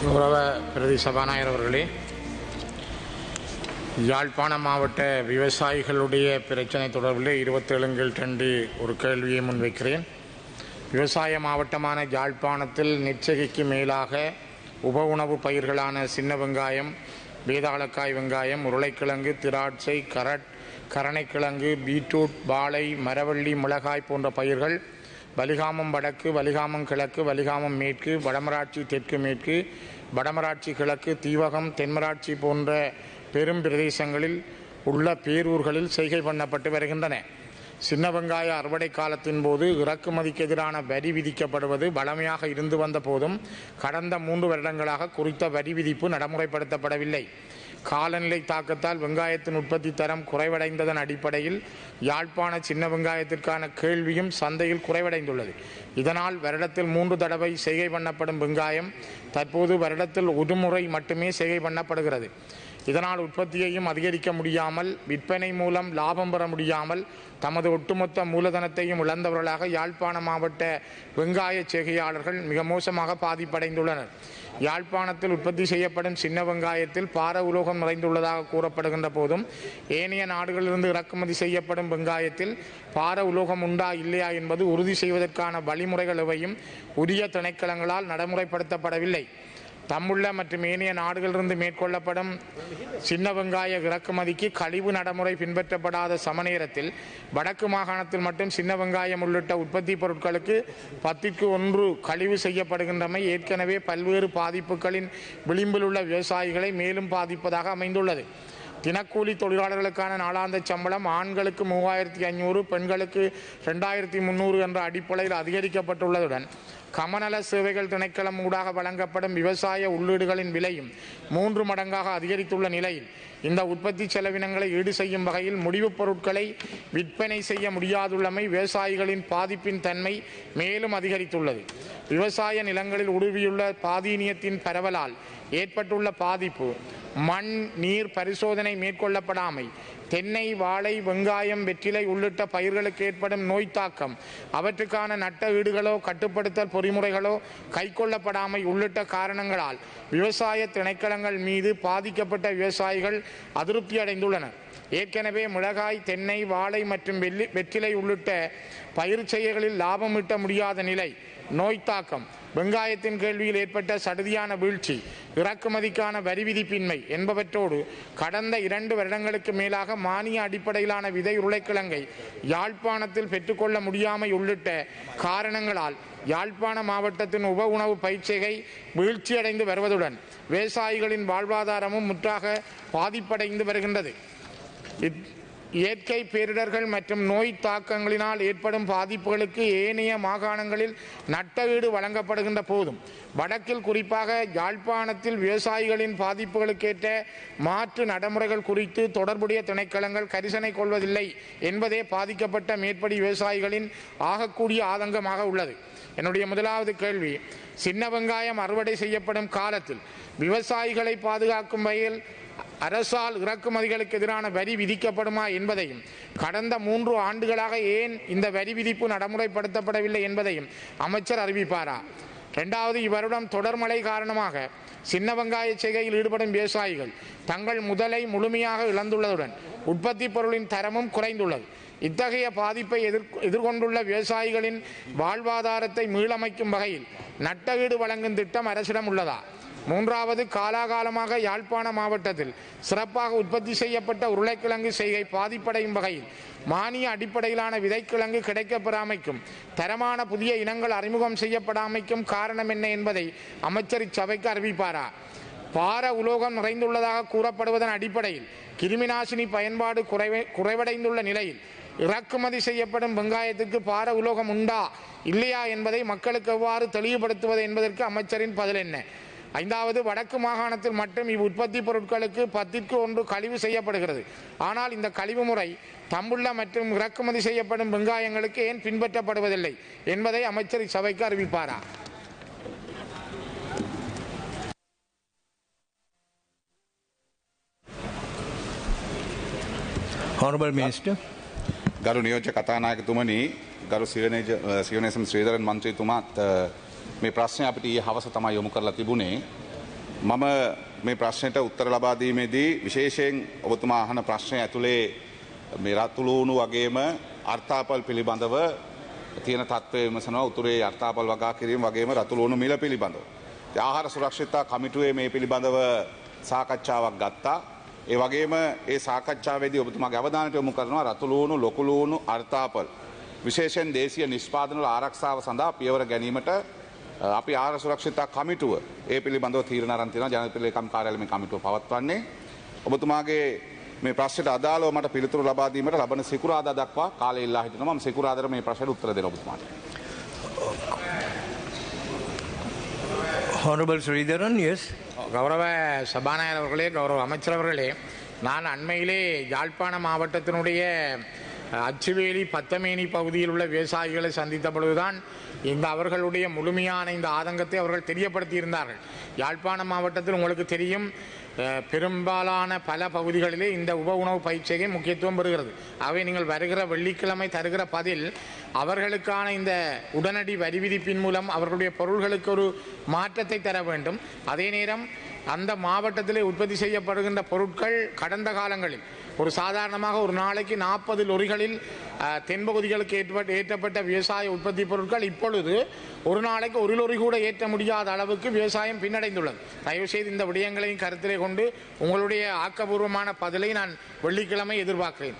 கௌரவ பிரதி சபாநாயகர் அவர்களே, யாழ்ப்பாண மாவட்ட விவசாயிகளுடைய பிரச்சனை தொடர்பில் 27/2 ஒரு கேள்வியை முன்வைக்கிறேன். விவசாய மாவட்டமான யாழ்ப்பாணத்தில் நெற்செய்கைக்கு மேலாக உப உணவு பயிர்களான சின்ன வெங்காயம், வேதாளக்காய் வெங்காயம், உருளைக்கிழங்கு, திராட்சை, கரணைக்கிழங்கு, பீட்ரூட், வாழை, மரவள்ளி, மிளகாய் போன்ற பயிர்கள் வலிகாமம் வடக்கு, வலிகாமம் கிழக்கு, வலிகாமம் மேற்கு, வடமராட்சி தெற்கு மேற்கு, வடமராட்சி கிழக்கு, தீவகம், தென்மராட்சி போன்ற பெரும் பிரதேசங்களில் உள்ள பேரூர்களில் செய்கை பண்ணப்பட்டு வருகின்றன. சின்ன வெங்காய அறுவடை காலத்தின் போது இறக்குமதிக்கு எதிரான வரி விதிக்கப்படுவது வழமையாக இருந்து வந்த போதும் கடந்த 3 வருடங்களாக குறித்த வரி விதிப்பு நடைமுறைப்படுத்தப்படவில்லை. காலநிலை தாக்கத்தால் வெங்காயத்தின் உற்பத்தி தரம் குறைவடைந்ததன் அடிப்படையில் யாழ்ப்பாண சின்ன வெங்காயத்திற்கான கேள்வியும் சந்தையில் குறைவடைந்துள்ளது. இதனால் வருடத்தில் 3 தடவை செய்கை பண்ணப்படும் வெங்காயம் தற்போது வருடத்தில் ஒரு முறை மட்டுமே செய்கை பண்ணப்படுகிறது. இதனால் உற்பத்தியையும் அதிகரிக்க முடியாமல், விற்பனை மூலம் லாபம் பெற முடியாமல் தமது ஒட்டுமொத்த மூலதனத்தையும் இழந்தவர்களாக யாழ்ப்பாண மாவட்ட வெங்காய செய்கையாளர்கள் மிக மோசமாக பாதிப்படைந்துள்ளனர். யாழ்ப்பாணத்தில் உற்பத்தி செய்யப்படும் சின்ன வெங்காயத்தில் பார உலோகம் நிறைந்துள்ளதாக கூறப்படுகின்ற போதும் ஏனைய நாடுகளிலிருந்து இறக்குமதி செய்யப்படும் வெங்காயத்தில் பார உலோகம் உண்டா இல்லையா என்பது உறுதி செய்வதற்கான வழிமுறைகள் எவையும் உரிய திணைக்களங்களால் நடைமுறைப்படுத்தப்படவில்லை. தம்முள்ள மற்றும் ஏனைய நாடுகளிலிருந்து மேற்கொள்ளப்படும் சின்ன வெங்காய இறக்குமதிக்கு கழிவு நடைமுறை பின்பற்றப்படாத சமநேரத்தில் வடக்கு மாகாணத்தில் மட்டும் சின்ன வெங்காயம் உள்ளிட்ட உற்பத்தி பொருட்களுக்கு 10க்கு 1 கழிவு செய்யப்படுகின்றமை ஏற்கனவே பல்வேறு பாதிப்புகளின் விளிம்பில் உள்ள விவசாயிகளை மேலும் பாதிப்பதாக அமைந்துள்ளது. தினக்கூலி தொழிலாளர்களுக்கான நாளாந்த சம்பளம் ஆண்களுக்கு 3500, பெண்களுக்கு 2300 என்ற அடிப்படையில் அதிகரிக்கப்பட்டுள்ளதுடன் கமநல சேவைகள் திணைக்களம் ஊடாக வழங்கப்படும் விவசாய உள்ளீடுகளின் விலையும் 3 மடங்காக அதிகரித்துள்ள நிலையில் இந்த உற்பத்தி செலவினங்களை ஈடு செய்யும் வகையில் முடிவுப் பொருட்களை விற்பனை செய்ய முடியாதுள்ளமை விவசாயிகளின் பாதிப்பின் தன்மை மேலும் அதிகரித்துள்ளது. விவசாய நிலங்களில் உருவியுள்ள பாதீனியத்தின் பரவலால் ஏற்பட்டுள்ள பாதிப்பு, மண் நீர் பரிசோதனை மேற்கொள்ளப்படாமை, தென்னை, வாழை, வெங்காயம், வெற்றிலை உள்ளிட்ட பயிர்களுக்கு ஏற்படும் நோய் தாக்கம், அவற்றுக்கான நட்ட ஈடுகளோ கட்டுப்படுத்தல் பொறிமுறைகளோ கைக்கொள்ளப்படாமை உள்ளிட்ட காரணங்களால் விவசாய திணைக்களங்கள் மீது பாதிக்கப்பட்ட விவசாயிகள் அதிருப்தி அடைந்துள்ளனர். ஏற்கனவே மிளகாய், தென்னை, வாழை மற்றும் வெற்றிலை உள்ளிட்ட பயிர் செய்கைகளில் லாபம் ஈட்ட முடியாத நிலை, நோய் தாக்கம், வெங்காயத்தின் கேள்வியில் ஏற்பட்ட சடுதியான வீழ்ச்சி, இறக்குமதிக்கான வரி விதிப்பின்மை என்பவற்றோடு கடந்த 2 வருடங்களுக்கு மேலாக மானிய அடிப்படையிலான விதை உருளைக்கிழங்கை யாழ்ப்பாணத்தில் பெற்றுக்கொள்ள முடியாமை உள்ளிட்ட காரணங்களால் யாழ்ப்பாண மாவட்டத்தின் உப உணவு பயிர்ச்செய்கை வீழ்ச்சியடைந்து வருவதுடன் விவசாயிகளின் வாழ்வாதாரமும் முற்றாக பாதிப்படைந்து வருகின்றது. இயற்கை பேரிடர்கள் மற்றும் நோய் தாக்கங்களினால் ஏற்படும் பாதிப்புகளுக்கு ஏனைய மாகாணங்களில் நட்ட ஈடு வழங்கப்படுகின்ற போதும் வடக்கில் குறிப்பாக யாழ்ப்பாணத்தில் விவசாயிகளின் பாதிப்புகளுக்கேற்ற மாற்று நடைமுறைகள் குறித்து தொடர்புடைய திணைக்களங்கள் கரிசனை கொள்வதில்லை என்பதே பாதிக்கப்பட்ட மேற்படி விவசாயிகளின் ஆகக்கூடிய ஆதங்கமாக உள்ளது. என்னுடைய முதலாவது கேள்வி, சின்ன வெங்காயம் அறுவடை செய்யப்படும் காலத்தில் விவசாயிகளை பாதுகாக்கும் வகையில் அரசால் இறக்குமதிகளுக்கு எதிரான வரி விதிக்கப்படுமா என்பதையும், கடந்த 3 ஆண்டுகளாக ஏன் இந்த வரி விதிப்பு நடைமுறைப்படுத்தப்படவில்லை என்பதையும் அமைச்சர் அறிவிப்பாரா? 2வது, இவ்வருடம் தொடர் மழை காரணமாக சின்ன வெங்காய செய்கையில் ஈடுபடும் விவசாயிகள் தங்கள் முதலை முழுமையாக இழந்துள்ளதுடன் உற்பத்தி பொருளின் தரமும் குறைந்துள்ளது. இத்தகைய பாதிப்பை எதிர்கொண்டுள்ள விவசாயிகளின் வாழ்வாதாரத்தை மீளமைக்கும் வகையில் நட்ட ஈடு வழங்கும் திட்டம் அரசிடம் உள்ளதா? 3வது, காலாகாலமாக யாழ்ப்பாண மாவட்டத்தில் சிறப்பாக உற்பத்தி செய்யப்பட்ட உருளைக்கிழங்கு செய்கை பாதிப்படையும் வகையில் மானிய அடிப்படையிலான விதைக்கிழங்கு கிடைக்கப்பெறாமைக்கும் தரமான புதிய இனங்கள் அறிமுகம் செய்யப்படாமைக்கும் காரணம் என்ன என்பதை அமைச்சர் இச்சபைக்கு அறிவிப்பாரா? பார உலோகம் நிறைந்துள்ளதாக கூறப்படுவதன் அடிப்படையில் கிருமிநாசினி பயன்பாடு குறைவடைந்துள்ள நிலையில் இறக்குமதி செய்யப்படும் வெங்காயத்திற்கு பார உலோகம் உண்டா இல்லையா என்பதை மக்களுக்கு எவ்வாறு தெளிவுபடுத்துவது என்பதற்கு அமைச்சரின் பதில் என்ன? 5வது, வடக்கு மாகாணத்தில் மட்டும் இவ்வுற்பத்தி பொருட்களுக்கு 10க்கு 1 கழிவு செய்யப்படுகிறது. ஆனால் இந்த கழிவு முறை தம்புள்ள மற்றும் இறக்குமதி செய்யப்படும் வெங்காயங்களுக்கு ஏன் பின்பற்றப்படுவதில்லை என்பதை அமைச்சர் சபைக்கு அறிவிப்பாரா? Honorable Minister. ගරු නියෝජ්‍ය කතානායකතුමනි, ගරු සියනේසම් ශ්‍රීධරන් මන්ත්‍රීතුමාත් මේ ප්‍රශ්නය අපිට ඊයේ හවස තමයි යොමු කරලා තිබුණේ. මම මේ ප්‍රශ්නයට උත්තර ලබා දීමේදී විශේෂයෙන් ඔබතුමා අහන ප්‍රශ්නය ඇතුලේ මේ රතුළුණු වගේම අර්ථාපල් පිළිබඳව තියෙන තත්ත්වය විමසනවා උතුරේ අර්ථාපල් වගා කිරීම වගේම රතුළුණු මිල පිළිබඳව. ආහාර සුරක්ෂිතතා කමිටුවේ මේ පිළිබඳව සාකච්ඡාවක් ගත්තා. ඒ වගේම ඒ සාකච්ඡාවේදී ඔබතුමාගේ අවධානයට යොමු කරනවා රතුළුණු ලොකු ලුණු අර්ථාපල් විශේෂයෙන් දේශීය නිෂ්පාදන වල ආරක්ෂාව සඳහා පියවර ගැනීමට අපි ආහාර සුරක්ෂිතතා කමිටුව ඒ පිළිබඳව තීරණ අරන් තියෙනවා. ජනාධිපති ලේකම් කාර්යාලය මේ කමිටුව පවත්වන්නේ. ඔබතුමාගේ මේ ප්‍රශ්නයට අදාළව මට පිළිතුරු ලබා දීමට ලබන සිකුරාදා දක්වා කාලය ඉල්ලා හිටිනවා. මම සිකුරාදාට මේ ප්‍රශ්නට උත්තර දෙනවා ඔබතුමාට. Honorable Sridharan, yes. கௌரவ சபாநாயகர் அவர்களே, கௌரவ அமைச்சர் அவர்களே, நான் அண்மையிலே யாழ்ப்பாண மாவட்டத்தினுடைய அச்சுவேலி பத்தமேனி பகுதியில் உள்ள விவசாயிகளை சந்தித்த பொழுதுதான் இந்த அவர்களுடைய முழுமையான இந்த ஆதங்கத்தை அவர்கள் தெரியப்படுத்தியிருந்தார்கள். யாழ்ப்பாண மாவட்டத்தில் உங்களுக்கு தெரியும், பெரும்பாலான பல பகுதிகளிலே இந்த உப உணவு பயிற்சியை முக்கியத்துவம் பெறுகிறது. ஆகவே நீங்கள் வருகிற வெள்ளிக்கிழமை தருகிற பதில் அவர்களுக்கான இந்த உடனடி வரி விதிப்பின் மூலம் அவர்களுடைய பொருள்களுக்கு ஒரு மாற்றத்தை தர வேண்டும். அதே நேரம் அந்த மாவட்டத்திலே உற்பத்தி செய்யப்படுகின்ற பொருட்கள் கடந்த காலங்களில் ஒரு சாதாரணமாக ஒரு நாளைக்கு 40 லொரிகளில் தென்பகுதிகளுக்கு ஏற்றப்பட்ட விவசாய உற்பத்தி பொருட்கள் இப்பொழுது ஒரு நாளைக்கு ஒரு லொரி கூட ஏற்ற முடியாத அளவுக்கு விவசாயம் பின்னடைந்துள்ளது. தயவுசெய்து இந்த விடயங்களையும் கருத்திலே கொண்டு உங்களுடைய ஆக்கபூர்வமான பதிலை நான் வெள்ளிக்கிழமை எதிர்பார்க்கிறேன்.